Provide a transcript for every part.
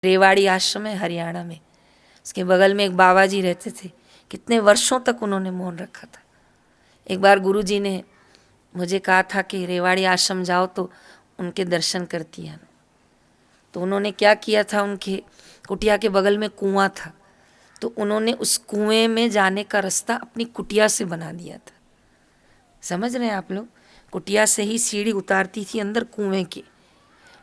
रेवाड़ी आश्रम है हरियाणा में, उसके बगल में एक बाबा जी रहते थे। कितने वर्षों तक उन्होंने मौन रखा था। एक बार गुरुजी ने मुझे कहा था कि रेवाड़ी आश्रम जाओ तो उनके दर्शन करती है। तो उन्होंने क्या किया था, उनके कुटिया के बगल में कुआं था, तो उन्होंने उस कुएं में जाने का रास्ता अपनी कुटिया से बना दिया था। समझ रहे हैं आप लोग? कुटिया से ही सीढ़ी उतारती थी अंदर कुएं के।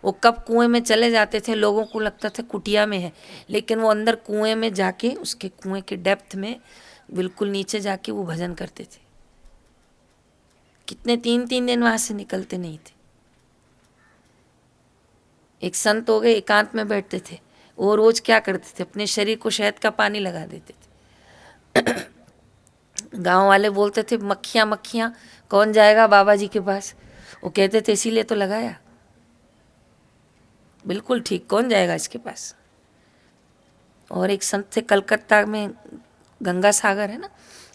वो कब कुएं में चले जाते थे, लोगों को लगता था कुटिया में है, लेकिन वो अंदर कुएं में जाके, उसके कुएं के डेप्थ में बिल्कुल नीचे जाके वो भजन करते थे। कितने 3-3 दिन वहां से निकलते नहीं थे। एक संत हो गए, एकांत में बैठते थे। वो रोज क्या करते थे, अपने शरीर को शहद का पानी लगा देते थे। गांव वाले बोलते थे मक्खियां मक्खियां, कौन जाएगा बाबा जी के पास? वो कहते थे इसीलिए तो लगाया। बिल्कुल ठीक, कौन जाएगा इसके पास? और एक संत थे कलकत्ता में, गंगा सागर है ना,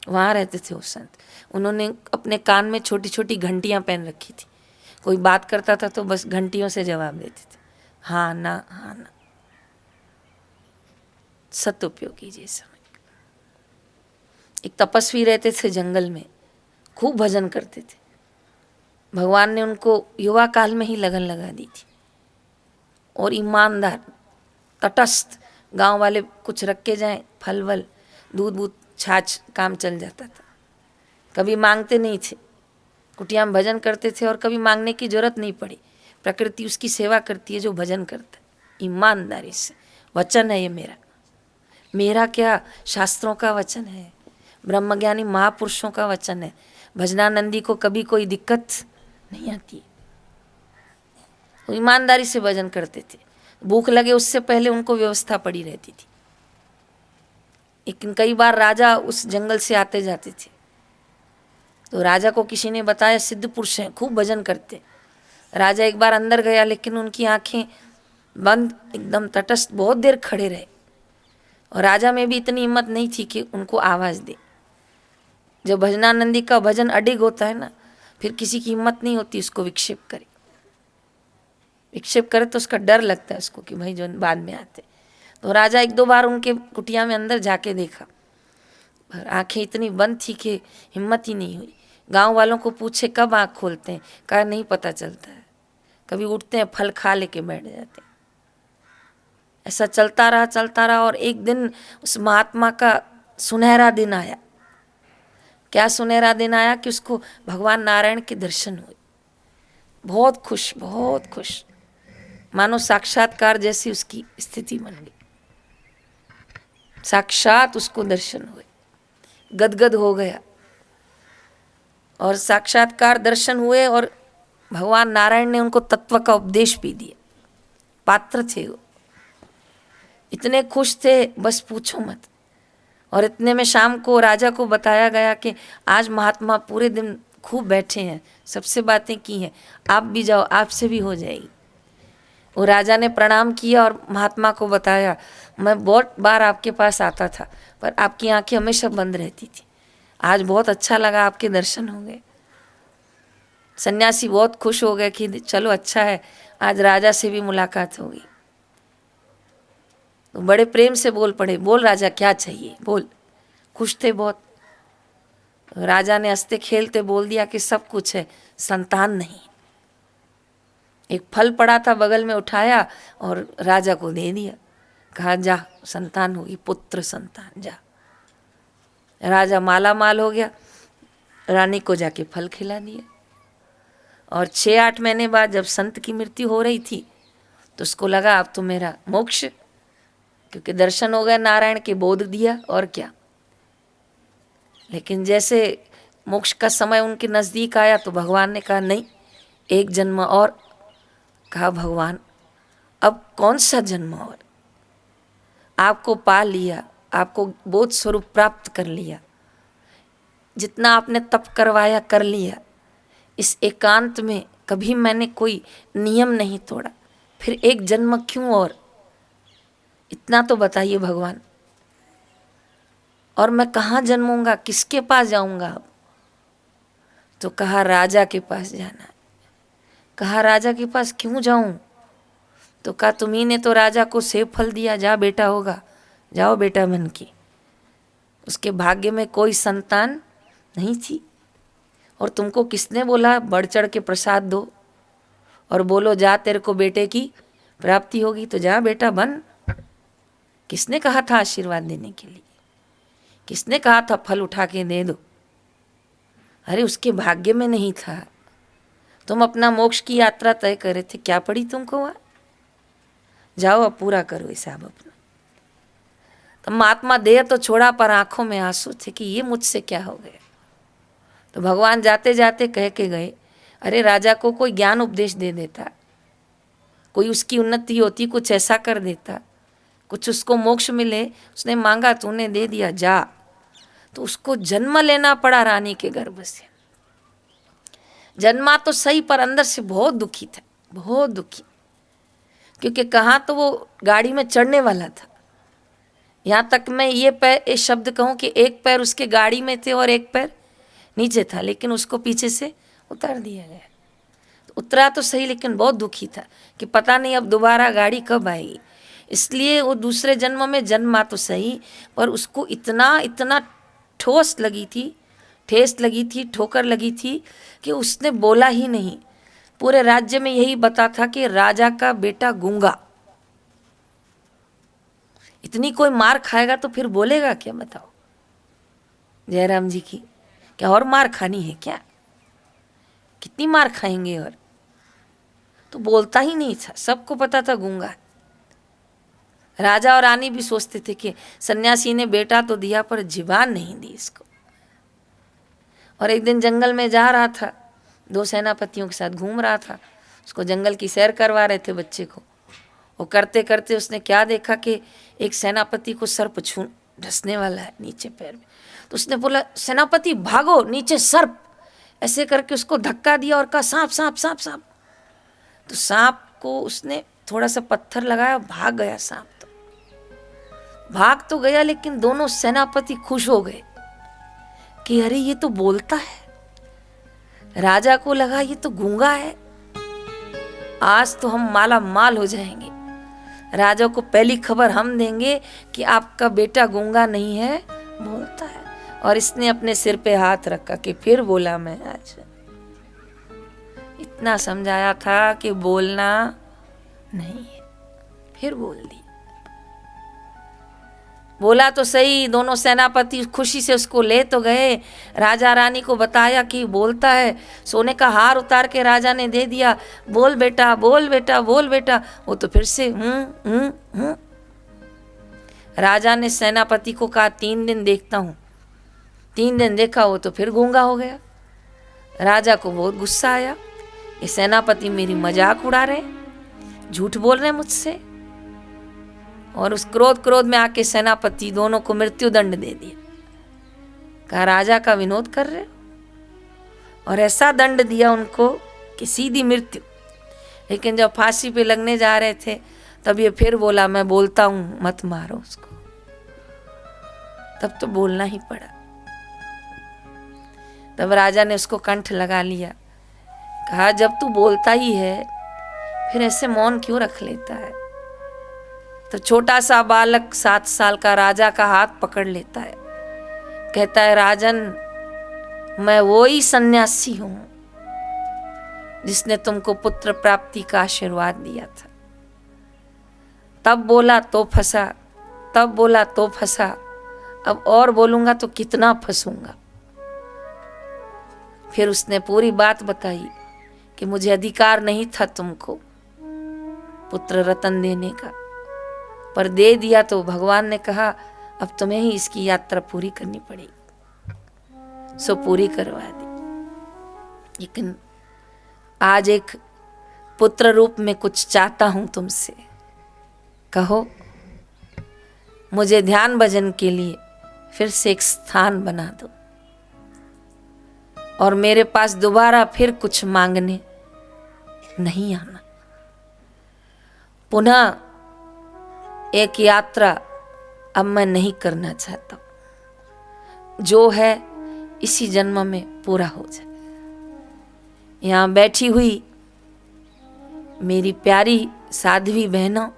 वहाँ रहते थे वो संत। उन्होंने अपने कान में छोटी छोटी घंटियाँ पहन रखी थी। कोई बात करता था तो बस घंटियों से जवाब देते थे, हाँ ना हाँ ना। सदुपयोग कीजिए समय। एक तपस्वी रहते थे जंगल में, खूब भजन करते थे। भगवान ने उनको युवा काल में ही लगन लगा दी थी। और ईमानदार, तटस्थ, गांव वाले कुछ रख के जाएं, फल वल, दूध बूध, छाछ, काम चल जाता था। कभी मांगते नहीं थे, कुटिया में भजन करते थे और कभी मांगने की जरूरत नहीं पड़ी। प्रकृति उसकी सेवा करती है जो भजन करता है ईमानदारी से। वचन है ये मेरा, मेरा क्या, शास्त्रों का वचन है, ब्रह्मज्ञानी महापुरुषों का वचन है। भजनानंदी को कभी कोई दिक्कत नहीं आती। वो ईमानदारी से भजन करते थे। भूख लगे उससे पहले उनको व्यवस्था पड़ी रहती थी। लेकिन कई बार राजा उस जंगल से आते जाते थे, तो राजा को किसी ने बताया सिद्ध पुरुष हैं, खूब भजन करते। राजा एक बार अंदर गया, लेकिन उनकी आंखें बंद, एकदम तटस्थ, बहुत देर खड़े रहे। और राजा में भी इतनी हिम्मत नहीं थी कि उनको आवाज़ दे। जब भजनानंदी का भजन अडिग होता है ना, फिर किसी की हिम्मत नहीं होती उसको विक्षेप करे। विक्षेप करे तो उसका डर लगता है उसको कि भाई जो बाद में आते। तो राजा 1-2 बार उनके कुटिया में अंदर जाके देखा, पर आंखें इतनी बंद थी कि हिम्मत ही नहीं हुई। गांव वालों को पूछे कब आंख खोलते हैं, कहा नहीं पता चलता है, कभी उठते हैं फल खा लेके बैठ जाते हैं। ऐसा चलता रहा और एक दिन उस महात्मा का सुनहरा दिन आया। क्या सुनहरा दिन आया कि उसको भगवान नारायण के दर्शन हुए। बहुत खुश, बहुत खुश, मानो साक्षात्कार जैसी उसकी स्थिति बन गई। साक्षात उसको दर्शन हुए, गदगद हो गया। और साक्षात्कार दर्शन हुए और भगवान नारायण ने उनको तत्व का उपदेश भी दिया। पात्र थे वो, इतने खुश थे बस पूछो मत। और इतने में शाम को राजा को बताया गया कि आज महात्मा पूरे दिन खूब बैठे हैं, सबसे बातें की हैं, आप भी जाओ, आपसे भी हो जाएगी। वो राजा ने प्रणाम किया और महात्मा को बताया, मैं बहुत बार आपके पास आता था, पर आपकी आंखें हमेशा बंद रहती थी। आज बहुत अच्छा लगा, आपके दर्शन हो गए। सन्यासी बहुत खुश हो गए कि चलो अच्छा है, आज राजा से भी मुलाकात होगी। तो बड़े प्रेम से बोल पड़े, बोल राजा क्या चाहिए, बोल। खुश थे बहुत। राजा ने हंसते खेलते बोल दिया कि सब कुछ है, संतान नहीं। एक फल पड़ा था बगल में, उठाया और राजा को दे दिया, कहा जा संतान होगी, पुत्र संतान, जा। राजा माला माल हो गया, रानी को जाके फल खिला दिया। और 6-8 महीने बाद जब संत की मृत्यु हो रही थी, तो उसको लगा अब तो मेरा मोक्ष, क्योंकि दर्शन हो गए नारायण के, बोध दिया और क्या। लेकिन जैसे मोक्ष का समय उनके नज़दीक आया तो भगवान ने कहा नहीं, एक जन्म और। कहा भगवान अब कौन सा जन्म और, आपको पा लिया, आपको बोध स्वरूप प्राप्त कर लिया, जितना आपने तप करवाया कर लिया। इस एकांत में कभी मैंने कोई नियम नहीं तोड़ा, फिर एक जन्म क्यों और, इतना तो बताइए भगवान। और मैं कहाँ जन्मूंगा, किसके पास जाऊंगा अब? तो कहा राजा के पास जाना है। कहा राजा के पास क्यों जाऊं? तो कहा तुम्ही ने तो राजा को सेब फल दिया, जा बेटा होगा, जाओ बेटा बन के। उसके भाग्य में कोई संतान नहीं थी, और तुमको किसने बोला बढ़ चढ़ के प्रसाद दो और बोलो जा तेरे को बेटे की प्राप्ति होगी, तो जा बेटा बन। किसने कहा था आशीर्वाद देने के लिए? किसने कहा था फल उठा के दे दो? अरे उसके भाग्य में नहीं था। तुम अपना मोक्ष की यात्रा तय करे थे, क्या पड़ी तुमको वहाँ? जाओ अब पूरा करो हिसाब अपना। तो महात्मा देह तो छोड़ा पर आंखों में आंसू थे कि ये मुझसे क्या हो गया। तो भगवान जाते जाते कह के गए, अरे राजा को कोई ज्ञान उपदेश दे देता, कोई उसकी उन्नति होती, कुछ ऐसा कर देता, कुछ उसको मोक्ष मिले। उसने मांगा, तूने दे दिया, जा। तो उसको जन्म लेना पड़ा रानी के गर्भ से। जन्मा तो सही पर अंदर से बहुत दुखी था, बहुत दुखी। क्योंकि कहाँ तो वो गाड़ी में चढ़ने वाला था। यहाँ तक मैं ये शब्द कहूँ कि एक पैर उसके गाड़ी में थे और एक पैर नीचे था, लेकिन उसको पीछे से उतार दिया गया। तो उतरा तो सही, लेकिन बहुत दुखी था कि पता नहीं अब दोबारा गाड़ी कब आएगी। इसलिए वो दूसरे जन्म में जन्मा तो सही, पर उसको इतना इतना ठोस लगी थी, ठेस लगी थी, ठोकर लगी थी कि उसने बोला ही नहीं। पूरे राज्य में यही बता था कि राजा का बेटा गूंगा। इतनी कोई मार खाएगा तो फिर बोलेगा क्या, बताओ? जयराम जी की क्या और मार खानी है क्या? कितनी मार खाएंगे? और तो बोलता ही नहीं था, सबको पता था गूंगा है। राजा और रानी भी सोचते थे कि सन्यासी ने बेटा तो दिया पर जीवान नहीं दी इसको। और एक दिन जंगल में जा रहा था, 2 सेनापतियों के साथ घूम रहा था, उसको जंगल की सैर करवा रहे थे बच्चे को। वो करते करते उसने क्या देखा कि एक सेनापति को सर्प ढसने वाला है नीचे पैर में। तो उसने बोला, सेनापति भागो, नीचे सर्प। ऐसे करके उसको धक्का दिया और कहा, सांप सांप सांप सांप। तो सांप को उसने थोड़ा सा पत्थर लगाया, भाग गया सांप। तो भाग तो गया, लेकिन दोनों सेनापति खुश हो गए कि अरे ये तो बोलता है। राजा को लगा ये तो गूंगा है, आज तो हम माला माल हो जाएंगे। राजा को पहली खबर हम देंगे कि आपका बेटा गूंगा नहीं है, बोलता है। और इसने अपने सिर पे हाथ रखा कि फिर बोला मैं आज। इतना समझाया था कि बोलना नहीं है, फिर बोल दिया। बोला तो सही, दोनों सेनापति खुशी से उसको ले तो गए। राजा रानी को बताया कि बोलता है। सोने का हार उतार के राजा ने दे दिया, बोल बेटा बोल बेटा बोल बेटा। वो तो फिर से हूँ। राजा ने सेनापति को कहा 3 दिन देखता हूँ। 3 दिन देखा, वो तो फिर गूंगा हो गया। राजा को बहुत गुस्सा आया, ये सेनापति मेरी मजाक उड़ा रहे, झूठ बोल रहे हैं मुझसे। और उस क्रोध में आके सेनापति दोनों को मृत्यु दंड दे दिया। कहा राजा का विनोद कर रहे हो? और ऐसा दंड दिया उनको कि सीधी मृत्यु। लेकिन जब फांसी पे लगने जा रहे थे तब ये फिर बोला, मैं बोलता हूं, मत मारो उसको। तब तो बोलना ही पड़ा। तब राजा ने उसको कंठ लगा लिया। कहा जब तू बोलता ही है फिर ऐसे मौन क्यों रख लेता है? तो छोटा सा बालक 7 साल का राजा का हाथ पकड़ लेता है, कहता है राजन, मैं वो ही सन्यासी हूं जिसने तुमको पुत्र प्राप्ति का आशीर्वाद दिया था। तब बोला तो फंसा, तब बोला तो फंसा, अब और बोलूंगा तो कितना फंसूंगा। फिर उसने पूरी बात बताई कि मुझे अधिकार नहीं था तुमको पुत्र रतन देने का, पर दे दिया तो भगवान ने कहा अब तुम्हें ही इसकी यात्रा पूरी करनी पड़ेगी, सो पूरी करवा दी। लेकिन आज एक पुत्र रूप में कुछ चाहता हूं तुमसे, कहो। मुझे ध्यान भजन के लिए फिर से एक स्थान बना दो और मेरे पास दोबारा फिर कुछ मांगने नहीं आना। पुनः एक यात्रा अब मैं नहीं करना चाहता, जो है इसी जन्म में पूरा हो जाए। यहाँ बैठी हुई मेरी प्यारी साध्वी बहनों,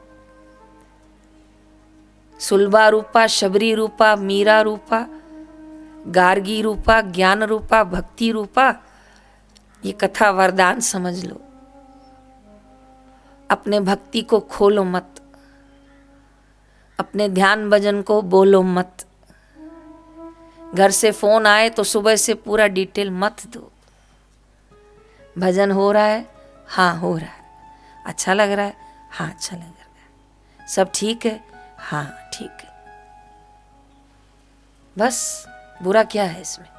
सुलभा रूपा, शबरी रूपा, मीरा रूपा, गार्गी रूपा, ज्ञान रूपा, भक्ति रूपा, ये कथा वरदान समझ लो। अपने भक्ति को खोलो मत, अपने ध्यान भजन को बोलो मत। घर से फोन आए तो सुबह से पूरा डिटेल मत दो। भजन हो रहा है? हाँ हो रहा है। अच्छा लग रहा है? हाँ अच्छा लग रहा है। सब ठीक है? हाँ ठीक है। बस बुरा क्या है इसमें?